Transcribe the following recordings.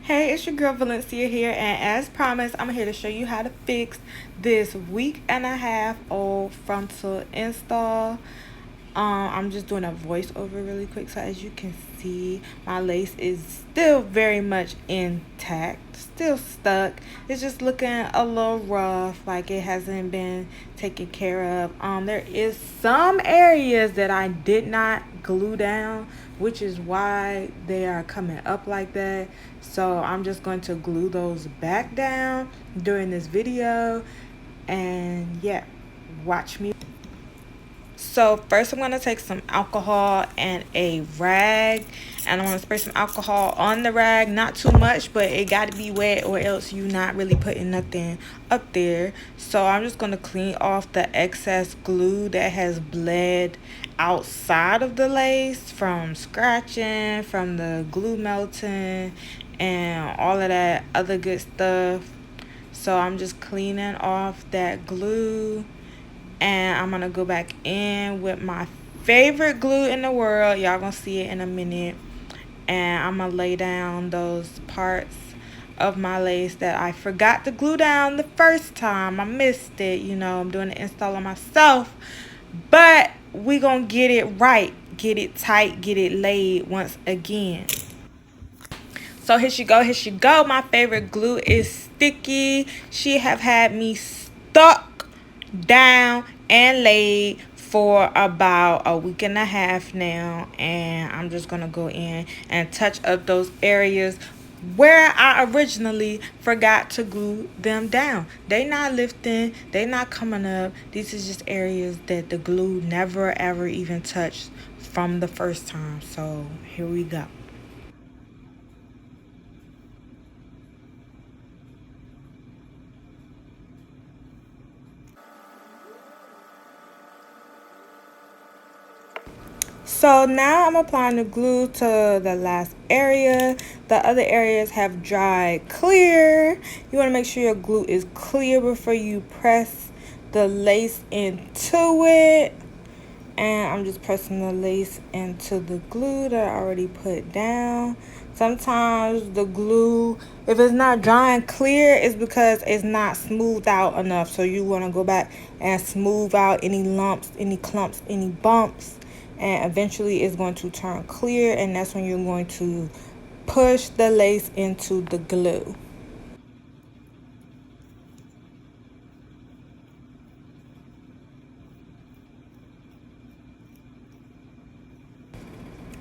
Hey, it's your girl Valencia here, and as promised, I'm here to show you how to fix this week-and-a-half old frontal install. I'm just doing a voiceover really quick. So as you can see, my lace is still very much intact, still stuck. It's just looking a little rough, like it hasn't been taken care of. There is some areas that I did not glue down, which is why they are coming up like that. So I'm just going to glue those back down during this video, and yeah, watch me. So first I'm going to take some alcohol and a rag, and I'm going to spray some alcohol on the rag, not too much, but it got to be wet or else you're not really putting nothing up there. So I'm just going to clean off the excess glue that has bled outside of the lace from scratching, from the glue melting, and all of that other good stuff. So I'm just cleaning off that glue, and I'm gonna go back in with my favorite glue in the world. Y'all gonna see it in a minute. And I'm gonna lay down those parts of my lace that I forgot to glue down the first time. I missed it. You know, I'm doing the install on myself, but we gonna get it right, get it tight, get it laid once again. So here she go. My favorite glue is sticky. She have had me stuck down and laid for about a week and a half now, and I'm just gonna go in and touch up those areas where I originally forgot to glue them down. They not lifting, they not coming up. These is just areas that the glue never ever even touched from the first time. So here we go. So now I'm applying the glue to the last area. The other areas have dried clear. You want to make sure your glue is clear before you press the lace into it. And I'm just pressing the lace into the glue that I already put down. Sometimes the glue, if it's not drying clear, it's because it's not smoothed out enough. So you want to go back and smooth out any lumps, any clumps, any bumps, and eventually it's going to turn clear, and that's when you're going to push the lace into the glue.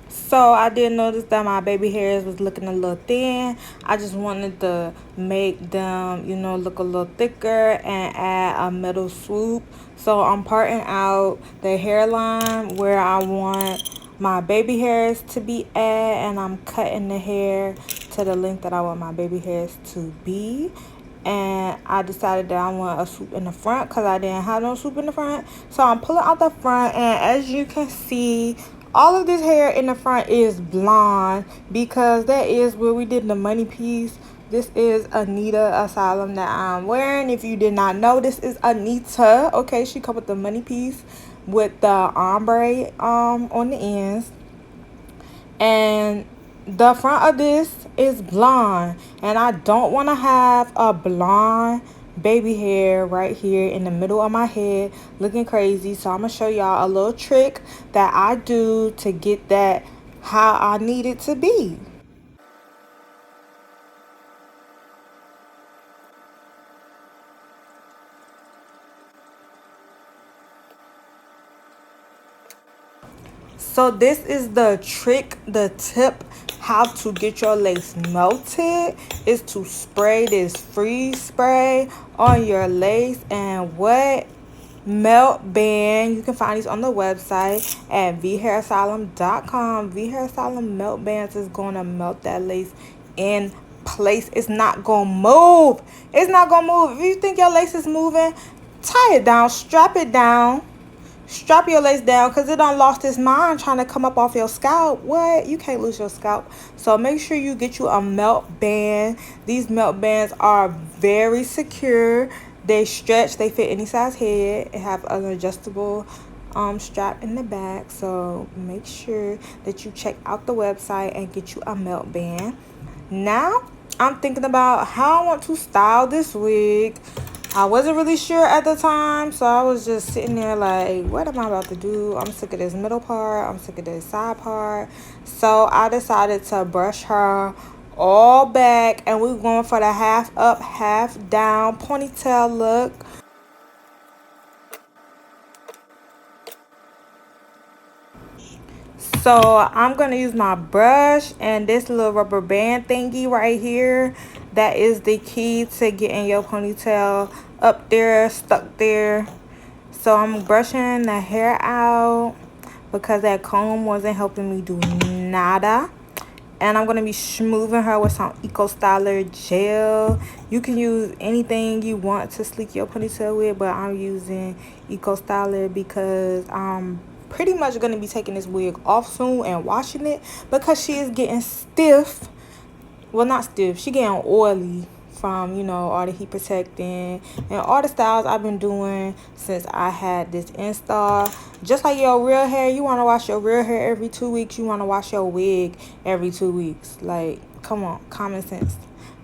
So I did notice that my baby hairs was looking a little thin. I just wanted to make them, you know, look a little thicker and add a middle swoop. So I'm parting out the hairline where I want my baby hairs to be at, and I'm cutting the hair to the length that I want my baby hairs to be. And I decided that I want a swoop in the front because I didn't have no swoop in the front. So I'm pulling out the front, and as you can see, all of this hair in the front is blonde because that is where we did the money piece. This is Vhairasylum that I'm wearing. If you did not know, this is Anita. Okay, she come with the money piece with the ombre on the ends. And the front of this is blonde, and I don't want to have a blonde baby hair right here in the middle of my head looking crazy. So I'm gonna show y'all a little trick that I do to get that how I need it to be. So this is the trick, the tip, how to get your lace melted is to spray this freeze spray on your lace. And what melt band, you can find these on the website at vhairasylum.com. Vhairasylum melt bands is going to melt that lace in place. It's not going to move. It's not going to move. If you think your lace is moving, tie it down, strap it down. Strap your lace down because it done lost its mind trying to come up off your scalp. What? You can't lose your scalp. So make sure you get you a melt band. These melt bands are very secure. They stretch. They fit any size head. It have an adjustable strap in the back. So make sure that you check out the website and get you a melt band. Now I'm thinking about how I want to style this wig. I wasn't really sure at the time, so I was just sitting there like, what am I about to do? I'm sick of this middle part. I'm sick of this side part. So I decided to brush her all back, and we're going for the half up, half down ponytail look. So I'm gonna use my brush and this little rubber band thingy right here. That is the key to getting your ponytail up there, stuck there. So I'm brushing the hair out because that comb wasn't helping me do nada. And I'm going to be smoothing her with some Eco Styler gel. You can use anything you want to sleek your ponytail with, but I'm using Eco Styler because I'm pretty much going to be taking this wig off soon and washing it because she is getting stiff. Well, not stiff. She getting oily from, you know, all the heat protecting and all the styles I've been doing since I had this install. Just like your real hair, you want to wash your real hair every 2 weeks. You want to wash your wig every 2 weeks. Like, come on, common sense.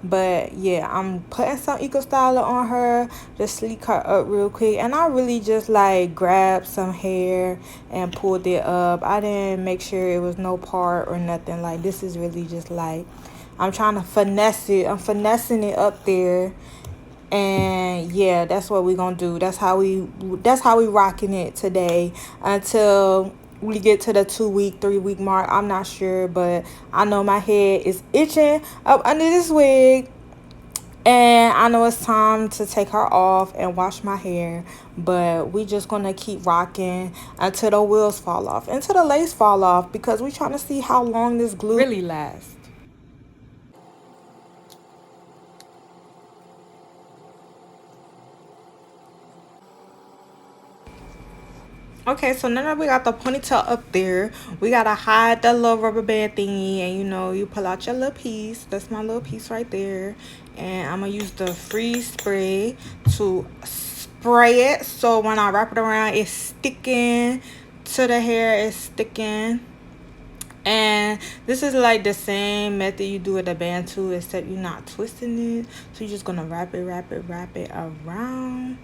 But yeah, I'm putting some Eco Styler on her to sleek her up real quick. And I really just like grabbed some hair and pulled it up. I didn't make sure it was no part or nothing. Like, this is really just like, I'm trying to finesse it. I'm finessing it up there. And yeah, that's what we're gonna do. That's how we rocking it today until we get to the 2 week, 3 week mark. I'm not sure, but I know my head is itching up under this wig. And I know it's time to take her off and wash my hair. But we just gonna keep rocking until the wheels fall off, until the lace fall off, because we're trying to see how long this glue really lasts. Okay, so now that we got the ponytail up there, we gotta hide the little rubber band thingy, and you know, you pull out your little piece. That's my little piece right there. And I'm gonna use the freeze spray to spray it, so when I wrap it around, it's sticking to the hair, it's sticking. And this is like the same method you do with the band too, except you're not twisting it. So you're just gonna wrap it around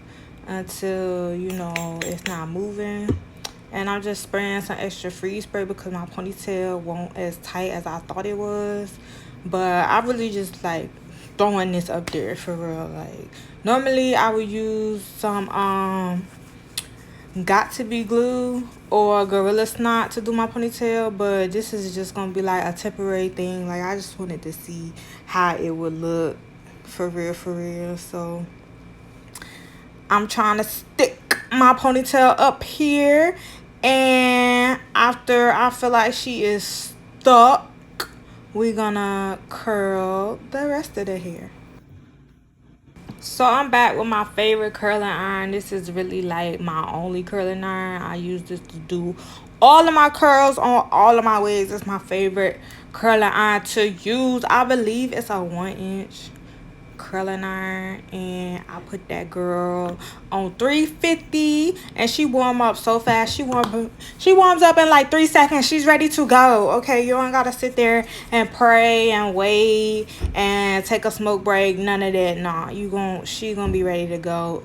until you know it's not moving. And I'm just spraying some extra freeze spray because my ponytail won't as tight as I thought it was. But I really just like throwing this up there for real. Like, normally I would use some got to be glue or gorilla snot to do my ponytail, but this is just gonna be like a temporary thing. Like, I just wanted to see how it would look for real. So I'm trying to stick my ponytail up here, and after I feel like she is stuck, we're gonna curl the rest of the hair. So I'm back with my favorite curling iron. This is really like my only curling iron. I use this to do all of my curls on all of my wigs. It's my favorite curling iron to use. I believe it's a 1-inch curling iron, and I put that girl on 350, and she warm up so fast. She warms up in like 3 seconds. She's ready to go. Okay, you don't gotta sit there and pray and wait and take a smoke break. None of that. Nah, she gonna be ready to go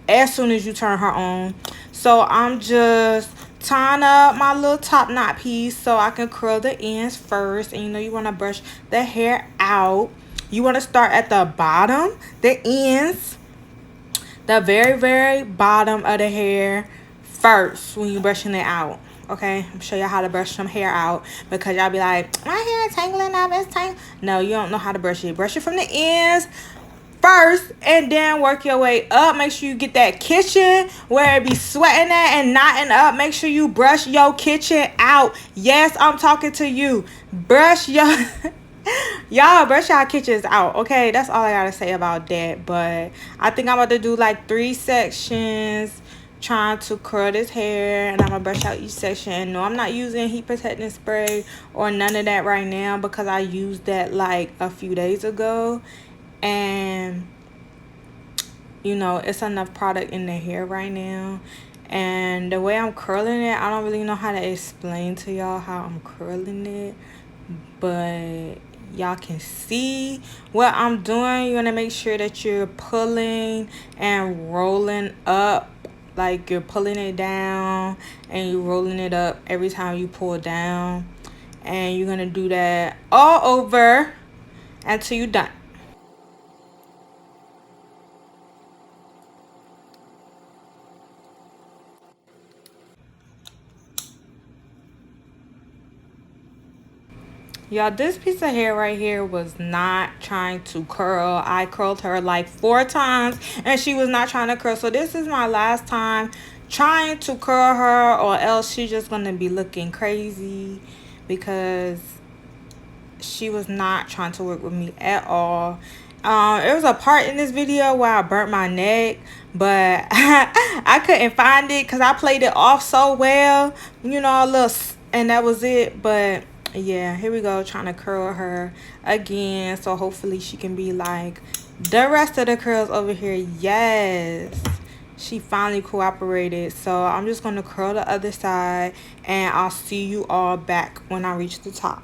as soon as you turn her on. So I'm just tying up my little top knot piece so I can curl the ends first. And you know, you want to brush the hair out. You want to start at the bottom, the ends, the very bottom of the hair first when you're brushing it out. Okay, I'm show you how to brush some hair out, because y'all be like, my hair is tangling up, it's tangling. No, you don't know how to brush it. Brush it from the ends first and then work your way up. Make sure you get that kitchen where it be sweating at and knotting up. Make sure you brush your kitchen out. Yes, I'm talking to you. Brush your y'all brush your kitchens out. Okay, that's all I gotta say about that. But I think I'm about to do like 3 sections trying to curl this hair, and I'm gonna brush out each section. No, I'm not using heat protecting spray or none of that right now because I used that like a few days ago, and you know, it's enough product in the hair right now. And the way I'm curling it, I don't really know how to explain to y'all how I'm curling it, but y'all can see what I'm doing. You're gonna make sure that you're pulling and rolling up, like you're pulling it down and you're rolling it up every time you pull down. And you're gonna do that all over until you're done. Y'all, this piece of hair right here was not trying to curl. I curled her like 4 times and she was not trying to curl. So this is my last time trying to curl her, or else she's just gonna be looking crazy because she was not trying to work with me at all. There was a part in this video where I burnt my neck, but I couldn't find it because I played it off so well, you know, a little, and that was it. But yeah, here we go, trying to curl her again, so hopefully she can be like the rest of the curls over here. Yes, she finally cooperated. So I'm just gonna curl the other side, and I'll see you all back when I reach the top.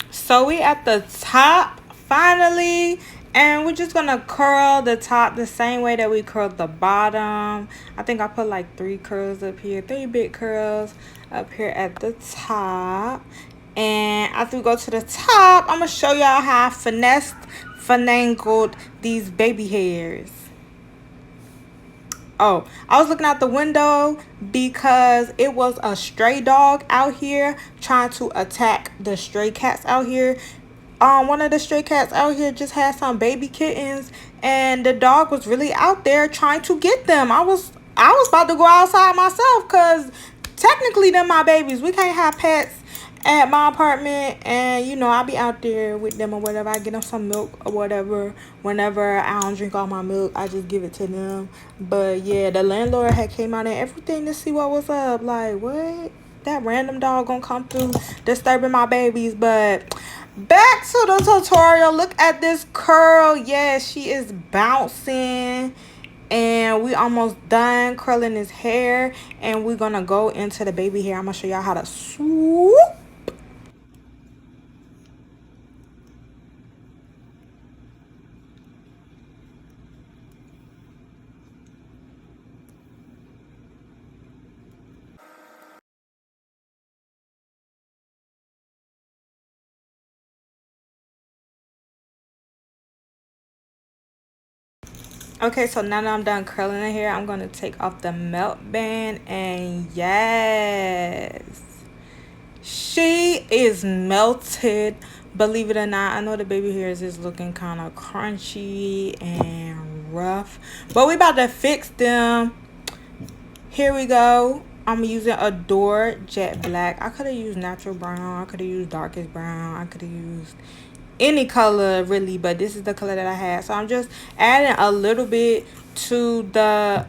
So we at the top finally, and we're just gonna curl the top the same way that we curled the bottom. I think I put like 3 curls up here, 3 big curls up here at the top. And after we go to the top, I'm gonna show y'all how I finagled these baby hairs. Oh, I was looking out the window because it was a stray dog out here trying to attack the stray cats out here. One of the stray cats out here just had some baby kittens, and the dog was really out there trying to get them. I was about to go outside myself because technically they're my babies. We can't have pets at my apartment, and you know, I'll be out there with them or whatever. I get them some milk or whatever. Whenever I don't drink all my milk, I just give it to them. But yeah, the landlord had came out and everything to see what was up. Like, what? That random dog gonna come through disturbing my babies. But back to the tutorial. Look at this curl. Yes, she is bouncing. And we almost done curling his hair, and we're gonna go into the baby hair. I'm gonna show y'all how to swoop. Okay, so now that I'm done curling the hair, I'm gonna take off the melt band, and yes, she is melted. Believe it or not, I know the baby hairs is looking kind of crunchy and rough, but we about to fix them. Here we go. I'm using Adore Jet Black. I could have used natural brown. I could have used darkest brown. I could have used any color really, but this is the color that I had. So I'm just adding a little bit to the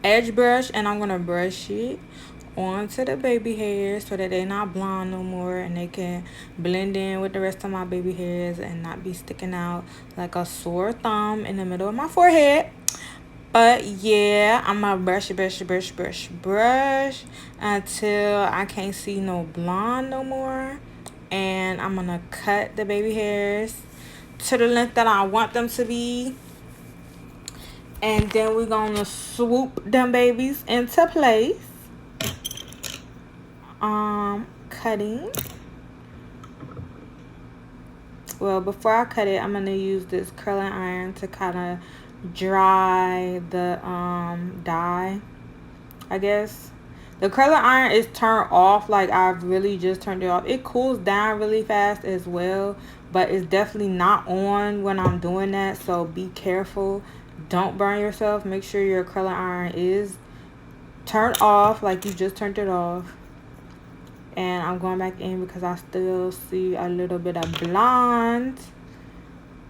edge brush, and I'm gonna brush it onto the baby hairs so that they're not blonde no more, and they can blend in with the rest of my baby hairs and not be sticking out like a sore thumb in the middle of my forehead. But yeah, I'm gonna brush until I can't see no blonde no more. And I'm gonna cut the baby hairs to the length that I want them to be. And then we're gonna swoop them babies into place. Cutting. Well, before I cut it, I'm gonna use this curling iron to kind of dry the dye, I guess. The curling iron is turned off, like I've really just turned it off. It cools down really fast as well, but it's definitely not on when I'm doing that, so be careful. Don't burn yourself. Make sure your curling iron is turned off, like you just turned it off. And I'm going back in because I still see a little bit of blonde.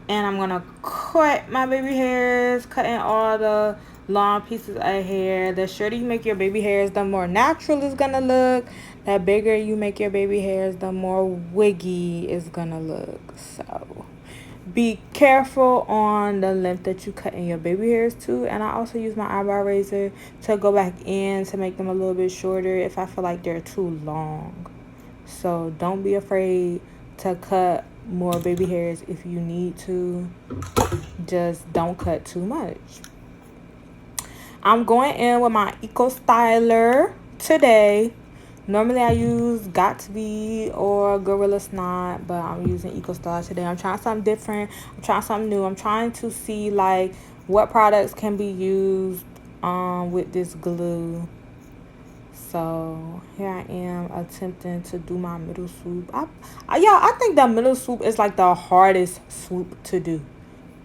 And I'm gonna cut my baby hairs, cutting all the long pieces of hair. The shorter you make your baby hairs, the more natural it's gonna look. The bigger you make your baby hairs, the more wiggy it's gonna look. So be careful on the length that you cut in your baby hairs too. And I also use my eyebrow razor to go back in to make them a little bit shorter if I feel like they're too long. So don't be afraid to cut more baby hairs if you need to. Just don't cut too much. I'm going in with my Eco Styler today. Normally I use Got to Be or Gorilla Snot, but I'm using Eco Styler today. I'm trying something different. I'm trying something new. I'm trying to see like what products can be used with this glue. So here I am attempting to do my middle swoop. I think the middle swoop is like the hardest swoop to do.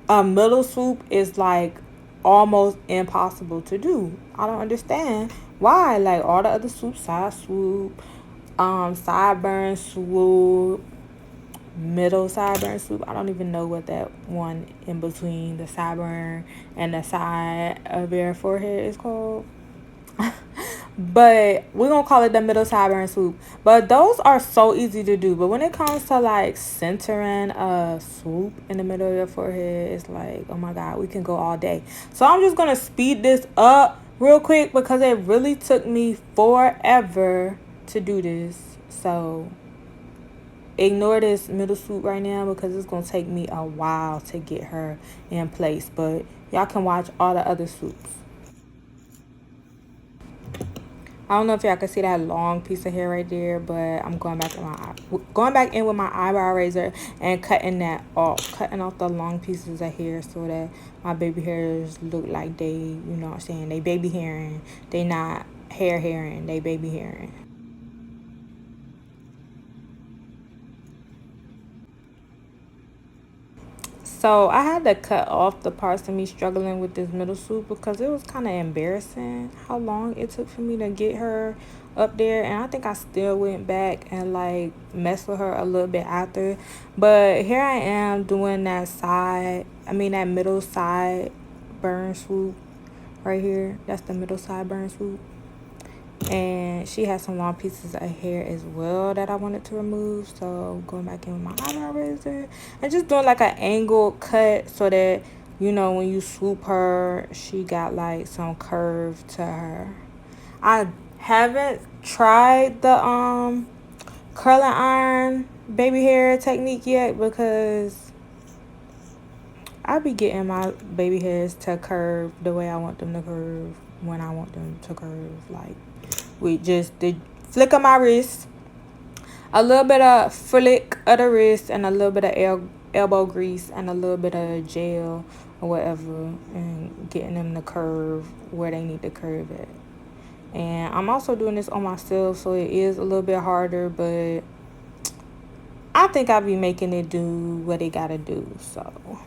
A middle swoop is like almost impossible to do. I don't understand why. Like all the other swoops, side swoop, sideburn swoop, middle sideburn swoop. I don't even know what that one in between the sideburn and the side of your forehead is called. But we're gonna call it the middle sideburn swoop. But those are so easy to do. But when it comes to like centering a swoop in the middle of your forehead, it's like, oh my god, we can go all day. So I'm just gonna speed this up real quick because it really took me forever to do this. So ignore this middle swoop right now because it's gonna take me a while to get her in place. But y'all can watch all the other swoops. I don't know if y'all can see that long piece of hair right there, but I'm going back in with my eyebrow razor and cutting that off, cutting off the long pieces of hair so that my baby hairs look like they, you know what I'm saying, they baby hairing. They not hairing, they baby hairing. So I had to cut off the parts of me struggling with this middle swoop because it was kind of embarrassing how long it took for me to get her up there. And I think I still went back and like messed with her a little bit after. But here I am doing that middle side burn swoop right here. That's the middle side burn swoop. And she has some long pieces of hair as well that I wanted to remove. So going back in with my eyebrow razor and just doing like an angled cut so that, you know, when you swoop her, she got like some curve to her. I haven't tried the curling iron baby hair technique yet because I be getting my baby hairs to curve the way I want them to curve when I want them to curve, like with just the flick of my wrist, a little bit of flick of the wrist, and a little bit of elbow grease, and a little bit of gel or whatever, and getting them to curve where they need to curve at. And I'm also doing this on myself, so it is a little bit harder, but I think I'll be making it do what it gotta do. So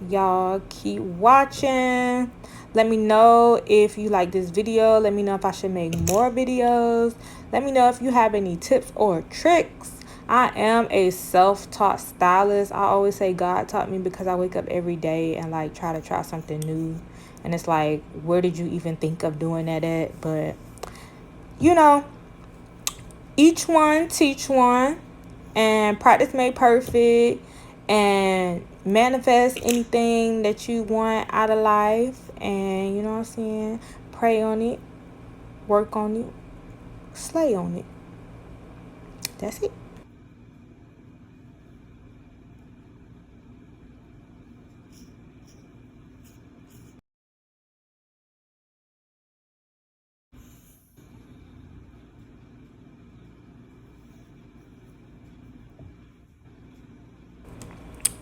y'all keep watching. Let me know if you like this video. Let me know if I should make more videos. Let me know if you have any tips or tricks. I am a self-taught stylist. I always say God taught me because I wake up every day and like try to try something new. And it's like, where did you even think of doing that at? But you know, each one teach one, and practice made perfect, and manifest anything that you want out of life. And you know what I'm saying, pray on it, work on it, slay on it. That's it.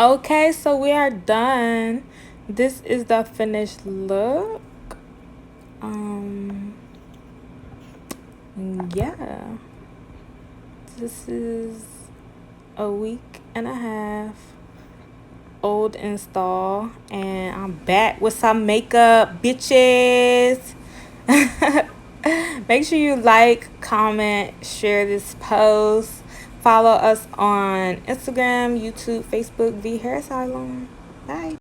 Okay, so we are done. This is the finished look. Yeah, this is a week and a half old install, and I'm back with some makeup, bitches. Make sure you like, comment, share this post. Follow us on Instagram, YouTube, Facebook, Vhairasylum. Bye.